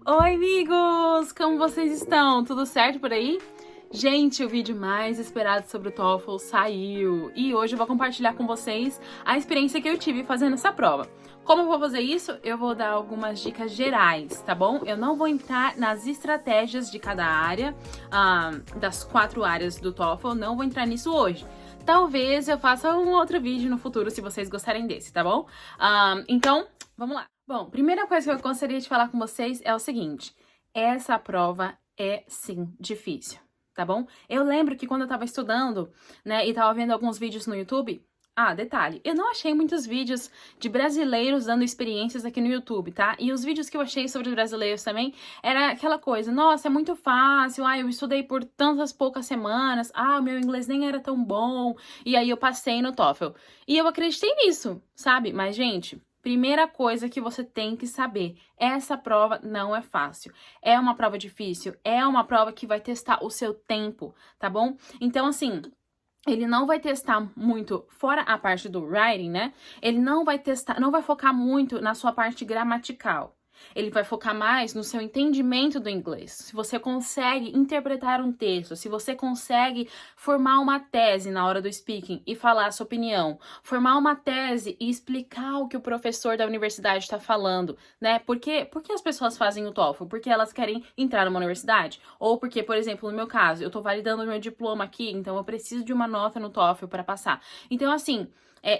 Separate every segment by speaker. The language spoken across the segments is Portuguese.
Speaker 1: Oi, amigos! Como vocês estão? Tudo certo por aí? Gente, o vídeo mais esperado sobre o TOEFL saiu e hoje eu vou compartilhar com vocês a experiência que eu tive fazendo essa prova. Como eu vou fazer isso? Eu vou dar algumas dicas gerais, tá bom? Eu não vou entrar nas estratégias de cada área, das 4 áreas do TOEFL, não vou entrar nisso hoje. Talvez eu faça um outro vídeo no futuro se vocês gostarem desse, tá bom? Então, vamos lá. Bom, primeira coisa que eu gostaria de falar com vocês é o seguinte: essa prova é sim difícil, tá bom? Eu lembro que quando eu tava estudando, né, e tava vendo alguns vídeos no YouTube. Detalhe, eu não achei muitos vídeos de brasileiros dando experiências aqui no YouTube, tá? E os vídeos que eu achei sobre os brasileiros também era aquela coisa, nossa, é muito fácil, eu estudei por tantas poucas semanas, o meu inglês nem era tão bom, e aí eu passei no TOEFL. E eu acreditei nisso, sabe? Mas, gente, primeira coisa que você tem que saber, essa prova não é fácil. É uma prova difícil, é uma prova que vai testar o seu tempo, tá bom? Então, assim, ele não vai testar muito, fora a parte do writing, né? Ele não vai testar, não vai focar muito na sua parte gramatical. Ele vai focar mais no seu entendimento do inglês. Se você consegue interpretar um texto, se você consegue formar uma tese na hora do speaking e falar a sua opinião, formar uma tese e explicar o que o professor da universidade está falando, né? Por que as pessoas fazem o TOEFL? Porque elas querem entrar numa universidade? Ou porque, por exemplo, no meu caso, eu tô validando o meu diploma aqui, então eu preciso de uma nota no TOEFL para passar. Então, assim,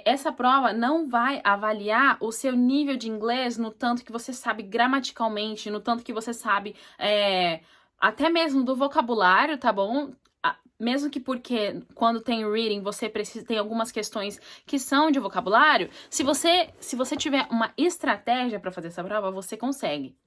Speaker 1: essa prova não vai avaliar o seu nível de inglês no tanto que você sabe gramaticalmente, no tanto que você sabe até mesmo do vocabulário, tá bom? Mesmo que porque quando tem reading você precisa tem algumas questões que são de vocabulário, se você tiver uma estratégia para fazer essa prova, você consegue.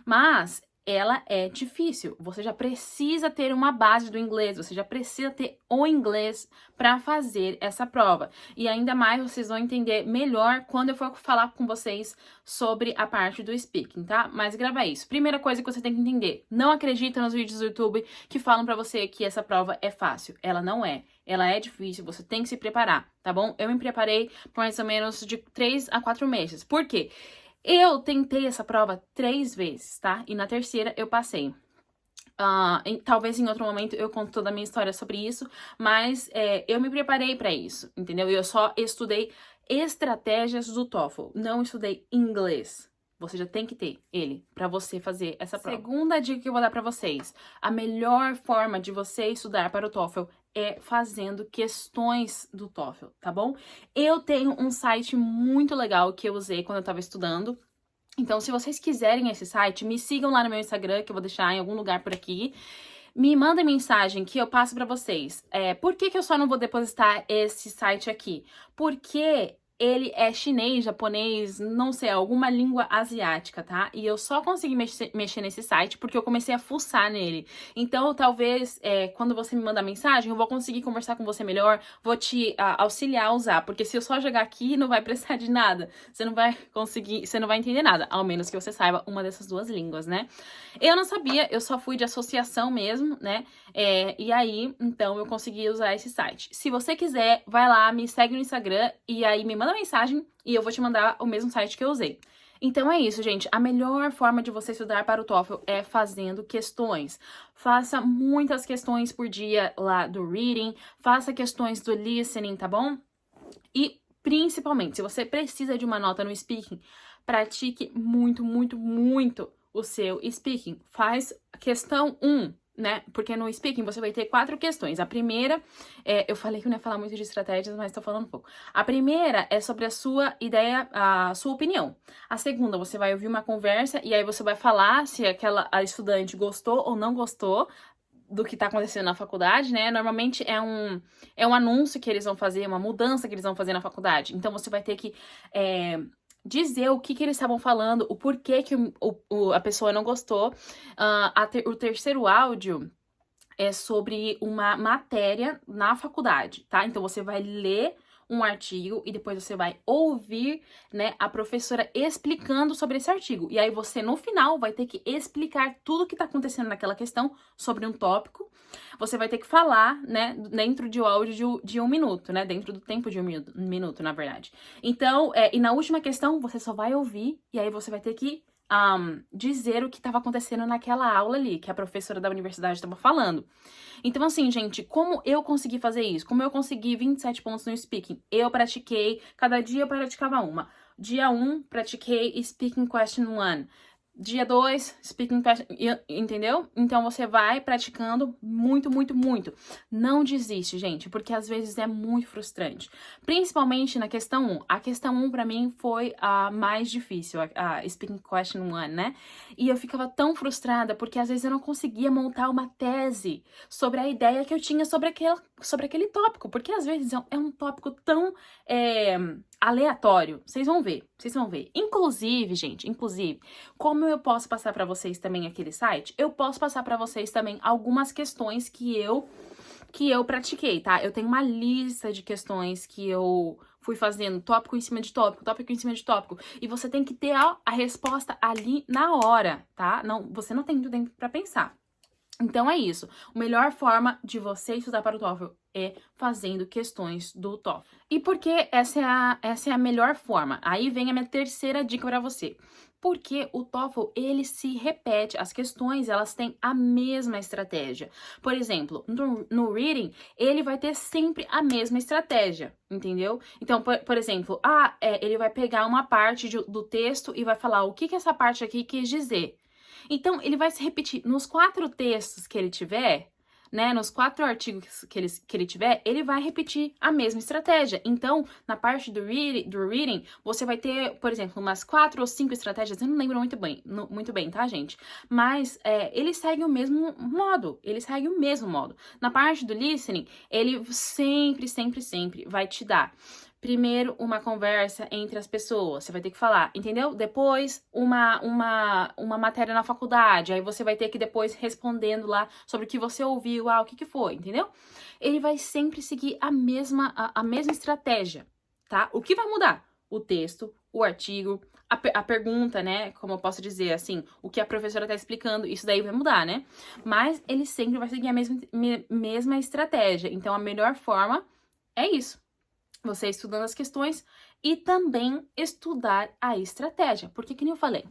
Speaker 1: Mas ela é difícil. Você já precisa ter uma base do inglês, você já precisa ter o inglês para fazer essa prova. E ainda mais vocês vão entender melhor quando eu for falar com vocês sobre a parte do speaking, tá? Mas grava isso. Primeira coisa que você tem que entender: não acredita nos vídeos do YouTube que falam para você que essa prova é fácil. Ela não é. Ela é difícil, você tem que se preparar, tá bom? Eu me preparei por mais ou menos de 3 a 4 meses. Por quê? Eu tentei essa prova 3 vezes, tá? E na terceira eu passei. Talvez em outro momento eu conto toda a minha história sobre isso, mas eu me preparei para isso, entendeu? Eu só estudei estratégias do TOEFL, não estudei inglês. Você já tem que ter ele para você fazer essa prova. Segunda dica que eu vou dar para vocês: a melhor forma de você estudar para o TOEFL é fazendo questões do TOEFL, tá bom? Eu tenho um site muito legal que eu usei quando eu tava estudando. Então, se vocês quiserem esse site, me sigam lá no meu Instagram, que eu vou deixar em algum lugar por aqui. Me mandem mensagem que eu passo pra vocês. Por que eu só não vou depositar esse site aqui? Porque ele é chinês, japonês, não sei, alguma língua asiática, tá? E eu só consegui mexer nesse site porque eu comecei a fuçar nele. Então, talvez, quando você me mandar mensagem, eu vou conseguir conversar com você melhor, vou te auxiliar a usar. Porque se eu só jogar aqui, não vai prestar de nada. Você não vai conseguir, você não vai entender nada, ao menos que você saiba uma dessas duas línguas, né? Eu não sabia, eu só fui de associação mesmo, né? E aí, então, eu consegui usar esse site. Se você quiser, vai lá, me segue no Instagram e aí me manda mensagem e eu vou te mandar o mesmo site que eu usei. Então é isso, gente. A melhor forma de você estudar para o TOEFL é fazendo questões. Faça muitas questões por dia lá do reading, faça questões do listening, tá bom? E principalmente, se você precisa de uma nota no speaking, pratique muito, muito, muito o seu speaking. Faz questão 1, né? Porque no speaking você vai ter 4 questões. A primeira, eu falei que eu não ia falar muito de estratégias, mas tô falando um pouco. A primeira é sobre a sua ideia, a sua opinião. A segunda, você vai ouvir uma conversa e aí você vai falar se a estudante gostou ou não gostou do que tá acontecendo na faculdade, né? Normalmente é um anúncio que eles vão fazer, uma mudança que eles vão fazer na faculdade. Então você vai ter que dizer o que eles estavam falando, o porquê que a pessoa não gostou. O terceiro áudio é sobre uma matéria na faculdade, tá? Então você vai ler um artigo e depois você vai ouvir, né, a professora explicando sobre esse artigo. E aí você, no final, vai ter que explicar tudo que tá acontecendo naquela questão sobre um tópico. Você vai ter que falar, né, dentro de um áudio de 1 minuto, né, dentro do tempo de 1 minuto, na verdade. Então, e na última questão, você só vai ouvir e aí você vai ter que dizer o que estava acontecendo naquela aula ali, que a professora da universidade estava falando. Então, assim, gente, como eu consegui fazer isso? Como eu consegui 27 pontos no speaking? Eu pratiquei, cada dia eu praticava uma. Dia 1, pratiquei Speaking Question 1. Dia 2, Speaking Question, entendeu? Então, você vai praticando muito, muito, muito. Não desiste, gente, porque às vezes é muito frustrante. Principalmente na questão 1. A questão 1, pra mim, foi a mais difícil, a Speaking Question 1, né? E eu ficava tão frustrada, porque às vezes eu não conseguia montar uma tese sobre a ideia que eu tinha sobre aquele tópico. Porque às vezes é um tópico tão aleatório. Vocês vão ver. Inclusive, gente, como eu posso passar para vocês também aquele site, eu posso passar para vocês também algumas questões que eu pratiquei, tá? Eu tenho uma lista de questões que eu fui fazendo tópico em cima de tópico, tópico em cima de tópico. E você tem que ter a resposta ali na hora, tá? Não, você não tem muito tempo para pensar. Então é isso. A melhor forma de você estudar para o TOEFL é fazendo questões do TOEFL. E por que essa é a melhor forma? Aí vem a minha terceira dica para você. Porque o TOEFL, ele se repete, as questões, elas têm a mesma estratégia. Por exemplo, no reading, ele vai ter sempre a mesma estratégia, entendeu? Então, por exemplo, ele vai pegar uma parte do texto e vai falar o que essa parte aqui quis dizer. Então, ele vai se repetir nos 4 textos que ele tiver, né? Nos 4 artigos que ele tiver, ele vai repetir a mesma estratégia. Então, na parte do reading, você vai ter, por exemplo, umas 4 ou 5 estratégias, eu não lembro muito bem, tá, gente? Mas ele segue o mesmo modo, Na parte do listening, ele sempre vai te dar primeiro uma conversa entre as pessoas, você vai ter que falar, entendeu? Depois uma matéria na faculdade, aí você vai ter que depois respondendo lá sobre o que você ouviu, o que foi, entendeu? Ele vai sempre seguir a mesma estratégia, tá? O que vai mudar? O texto, o artigo, a pergunta, né? Como eu posso dizer, assim, o que a professora tá explicando, isso daí vai mudar, né? Mas ele sempre vai seguir a mesma estratégia. Então, a melhor forma é isso. Você estudando as questões e também estudar a estratégia. Porque, que nem eu falei,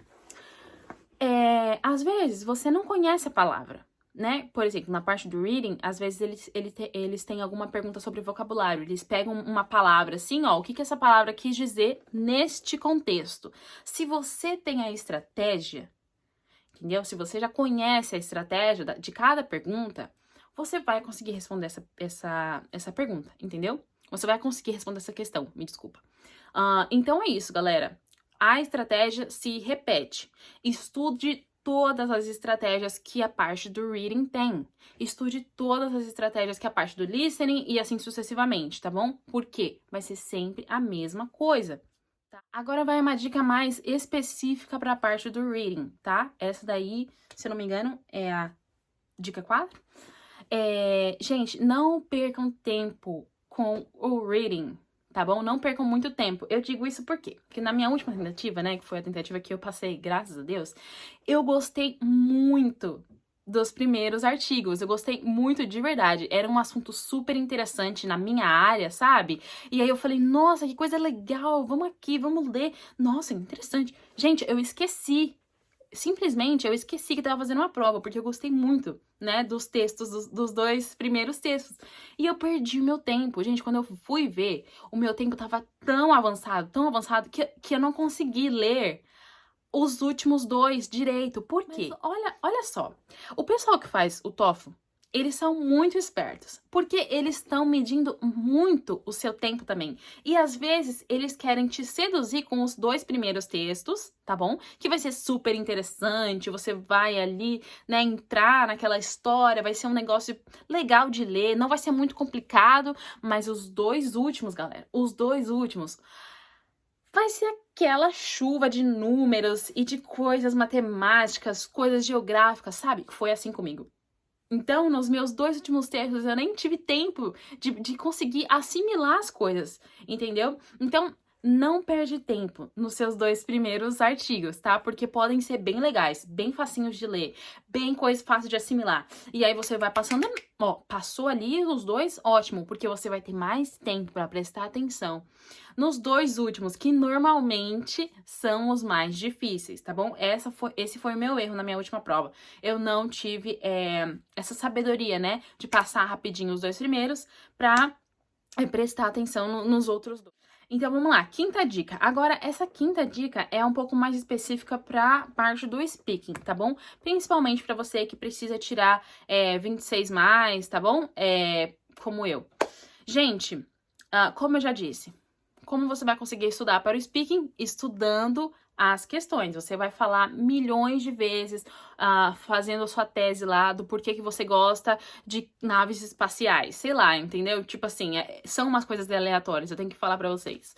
Speaker 1: às vezes você não conhece a palavra, né? Por exemplo, na parte do reading, às vezes eles têm alguma pergunta sobre vocabulário. Eles pegam uma palavra assim, o que essa palavra quis dizer neste contexto. Se você tem a estratégia, entendeu? Se você já conhece a estratégia de cada pergunta, você vai conseguir responder essa pergunta, entendeu? Você vai conseguir responder essa questão, me desculpa. Então é isso, galera. A estratégia se repete. Estude todas as estratégias que a parte do reading tem. Estude todas as estratégias que a parte do listening e assim sucessivamente, tá bom? Por quê? Vai ser sempre a mesma coisa. Tá? Agora vai uma dica mais específica para a parte do reading, tá? Essa daí, se eu não me engano, é a dica 4. Gente, não percam tempo com o reading, tá bom? Não percam muito tempo. Eu digo isso por quê? Porque na minha última tentativa, né, que foi a tentativa que eu passei, graças a Deus, eu gostei muito dos primeiros artigos. Eu gostei muito de verdade. Era um assunto super interessante na minha área, sabe? E aí eu falei, nossa, que coisa legal, vamos aqui, vamos ler. Nossa, interessante. Gente, eu esqueci. Simplesmente eu esqueci que tava fazendo uma prova, porque eu gostei muito, né, dos textos, dos 2 primeiros textos. E eu perdi o meu tempo. Gente, quando eu fui ver, o meu tempo tava tão avançado, que eu não consegui ler os últimos 2 direito. Por quê? Mas olha só, o pessoal que faz o TOEFL, eles são muito espertos, porque eles estão medindo muito o seu tempo também. E às vezes eles querem te seduzir com os 2 primeiros textos, tá bom? Que vai ser super interessante, você vai ali, né, entrar naquela história, vai ser um negócio legal de ler, não vai ser muito complicado, mas os 2 últimos, galera, os 2 últimos vai ser aquela chuva de números e de coisas matemáticas, coisas geográficas, sabe? Foi assim comigo. Então, nos meus 2 últimos textos, eu nem tive tempo de conseguir assimilar as coisas, entendeu? Então, não perde tempo nos seus 2 primeiros artigos, tá? Porque podem ser bem legais, bem facinhos de ler, bem coisa fácil de assimilar. E aí você vai passando, ó, passou ali os 2, ótimo, porque você vai ter mais tempo para prestar atenção nos 2 últimos, que normalmente são os mais difíceis, tá bom? Esse foi o meu erro na minha última prova. Eu não tive essa sabedoria, né, de passar rapidinho os 2 primeiros pra prestar atenção nos outros 2. Então, vamos lá, quinta dica. Agora, essa quinta dica é um pouco mais específica para parte do speaking, tá bom? Principalmente para você que precisa tirar 26 mais, tá bom? Como eu. Gente, como eu já disse, como você vai conseguir estudar para o speaking? Estudando as questões. Você vai falar milhões de vezes, fazendo a sua tese lá do porquê que você gosta de naves espaciais. Sei lá, entendeu? Tipo assim, são umas coisas aleatórias, eu tenho que falar para vocês.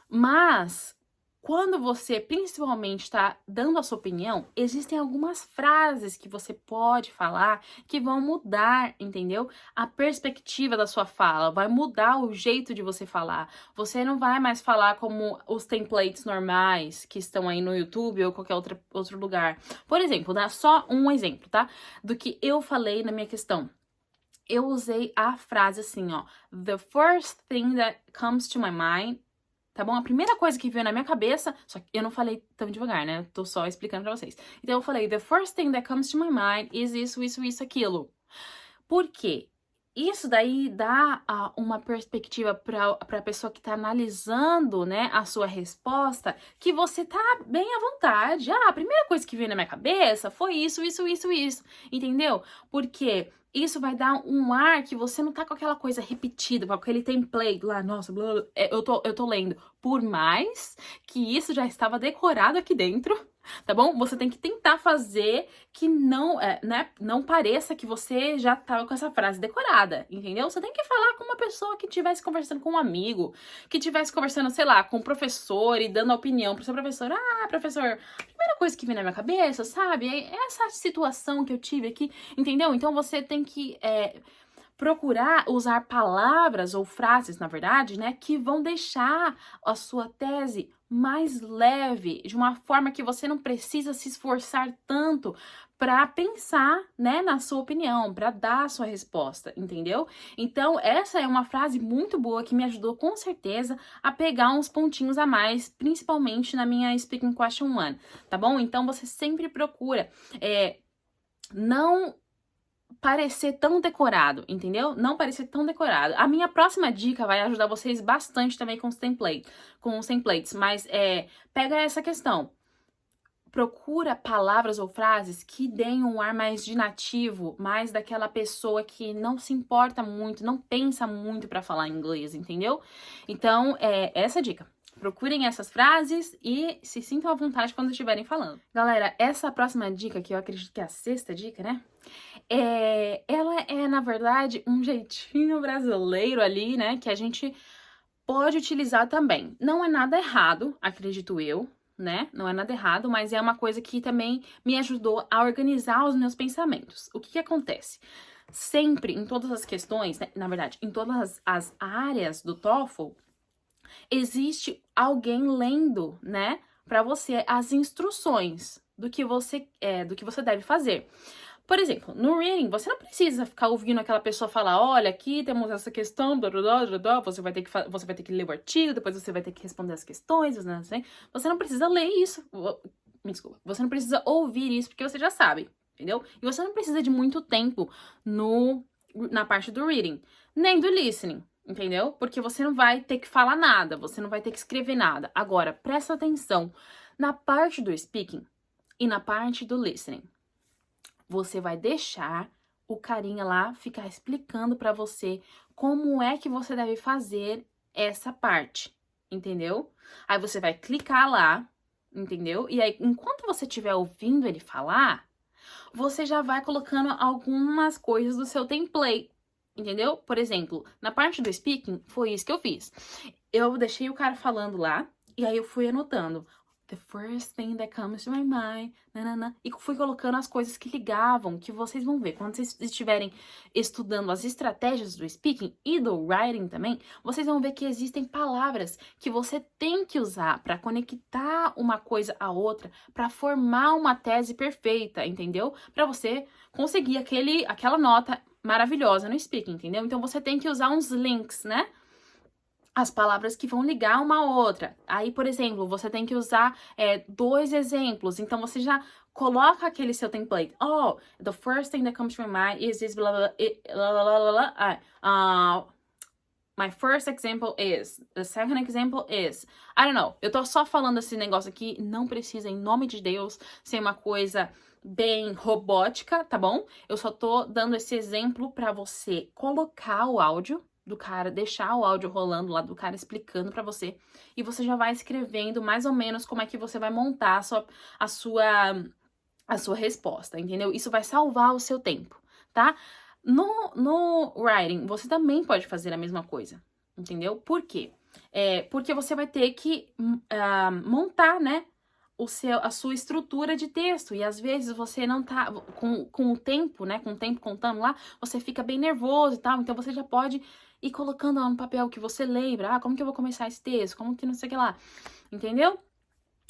Speaker 1: Mas quando você principalmente está dando a sua opinião, existem algumas frases que você pode falar que vão mudar, entendeu? A perspectiva da sua fala, vai mudar o jeito de você falar. Você não vai mais falar como os templates normais que estão aí no YouTube ou qualquer outro lugar. Por exemplo, dá só um exemplo, tá? Do que eu falei na minha questão. Eu usei a frase assim, ó. The first thing that comes to my mind, tá bom? A primeira coisa que veio na minha cabeça, só que eu não falei tão devagar, né? Tô só explicando pra vocês. Então eu falei, the first thing that comes to my mind is isso, aquilo. Por quê? Isso daí dá uma perspectiva para a pessoa que está analisando, né, a sua resposta, que você tá bem à vontade. A primeira coisa que veio na minha cabeça foi isso, entendeu? Porque isso vai dar um ar que você não tá com aquela coisa repetida, com aquele template lá, nossa, blá, blá, eu tô lendo. Por mais que isso já estava decorado aqui dentro, tá bom? Você tem que tentar fazer que não, né, não pareça que você já tava com essa frase decorada, entendeu? Você tem que falar com uma pessoa que estivesse conversando com um amigo, que estivesse conversando, sei lá, com um professor e dando opinião pro seu professor. Professor, a primeira coisa que vem na minha cabeça, sabe? É essa situação que eu tive aqui, entendeu? Então você tem que procurar usar palavras ou frases, na verdade, né, que vão deixar a sua tese mais leve, de uma forma que você não precisa se esforçar tanto para pensar, né, na sua opinião, para dar a sua resposta, entendeu? Então, essa é uma frase muito boa que me ajudou com certeza a pegar uns pontinhos a mais, principalmente na minha Speaking Question 1, tá bom? Então, você sempre procura não parecer tão decorado, entendeu? Não parecer tão decorado. A minha próxima dica vai ajudar vocês bastante também com os templates, mas pega essa questão. Procura palavras ou frases que deem um ar mais de nativo, mais daquela pessoa que não se importa muito, não pensa muito para falar inglês, entendeu? Então, essa é a dica. Procurem essas frases e se sintam à vontade quando estiverem falando. Galera, essa próxima dica, que eu acredito que é a 6ª dica, né? Ela é, na verdade, um jeitinho brasileiro ali, né? Que a gente pode utilizar também. Não é nada errado, acredito eu, né? Não é nada errado, mas é uma coisa que também me ajudou a organizar os meus pensamentos. O que acontece? Sempre, em todas as questões, né? Na verdade, em todas as áreas do TOEFL, existe alguém lendo, né, para você as instruções do que você deve fazer. Por exemplo, no reading, você não precisa ficar ouvindo aquela pessoa falar, olha, aqui temos essa questão, blá, blá, blá, blá, você vai ter que ler o artigo, depois você vai ter que responder as questões, você não precisa ler isso, me desculpa, você não precisa ouvir isso, porque você já sabe, entendeu? E você não precisa de muito tempo na parte do reading, nem do listening, entendeu? Porque você não vai ter que falar nada, você não vai ter que escrever nada. Agora, presta atenção na parte do speaking e na parte do listening. Você vai deixar o carinha lá ficar explicando para você como é que você deve fazer essa parte, entendeu? Aí você vai clicar lá, entendeu? E aí, enquanto você estiver ouvindo ele falar, você já vai colocando algumas coisas do seu template, entendeu? Por exemplo, na parte do speaking, foi isso que eu fiz. Eu deixei o cara falando lá, e aí eu fui anotando. the first thing that comes to my mind, nanana. E fui colocando as coisas que ligavam, que vocês vão ver. Quando vocês estiverem estudando as estratégias do speaking e do writing também, vocês vão ver que existem palavras que você tem que usar para conectar uma coisa à outra, para formar uma tese perfeita, entendeu? Para você conseguir aquela nota maravilhosa no speaking, entendeu? Então você tem que usar uns links, né? As palavras que vão ligar uma a outra. Aí, por exemplo, você tem que usar 2 exemplos. Então, você já coloca aquele seu template. Oh, the first thing that comes to my mind is this blah, blah, blah, blah. My first example is. The second example is. I don't know. Eu tô só falando esse negócio aqui. Não precisa, em nome de Deus, ser uma coisa bem robótica, tá bom? Eu só tô dando esse exemplo pra você colocar o áudio do cara, deixar o áudio rolando lá do cara explicando pra você, e você já vai escrevendo mais ou menos como é que você vai montar a sua resposta, entendeu? Isso vai salvar o seu tempo, tá? No writing, você também pode fazer a mesma coisa, entendeu? Por quê? Porque você vai ter que montar, né, a sua estrutura de texto, e às vezes você não tá com o tempo, né, com o tempo contando lá, você fica bem nervoso e tal, então você já pode ir colocando lá no papel que você lembra, como que eu vou começar esse texto, como que não sei o que lá, entendeu?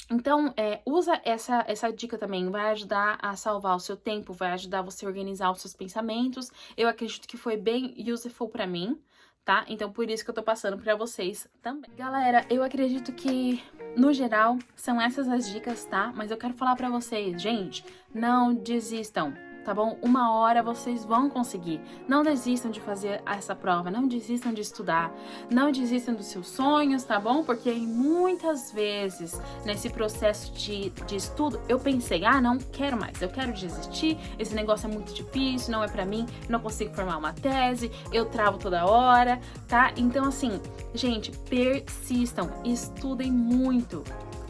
Speaker 1: Então, usa essa dica também, vai ajudar a salvar o seu tempo, vai ajudar você a organizar os seus pensamentos. Eu acredito que foi bem useful pra mim, tá? Então, por isso que eu tô passando pra vocês também. Galera, eu acredito que, no geral, são essas as dicas, tá? Mas eu quero falar pra vocês, gente, não desistam, tá bom? Uma hora vocês vão conseguir. Não desistam de fazer essa prova, não desistam de estudar, não desistam dos seus sonhos, tá bom? Porque muitas vezes, nesse processo de estudo, eu pensei, não quero mais, eu quero desistir, esse negócio é muito difícil, não é pra mim, não consigo formar uma tese, eu travo toda hora, tá? Então, assim, gente, persistam, estudem muito,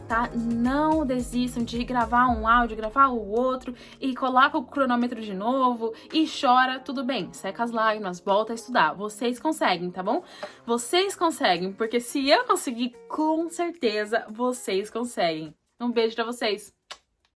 Speaker 1: tá? Não desistam de gravar um áudio, gravar o outro e coloca o cronômetro de novo e chora, tudo bem, seca as lágrimas, volta a estudar. Vocês conseguem, tá bom? Vocês conseguem, porque se eu conseguir, com certeza vocês conseguem. Um beijo pra vocês!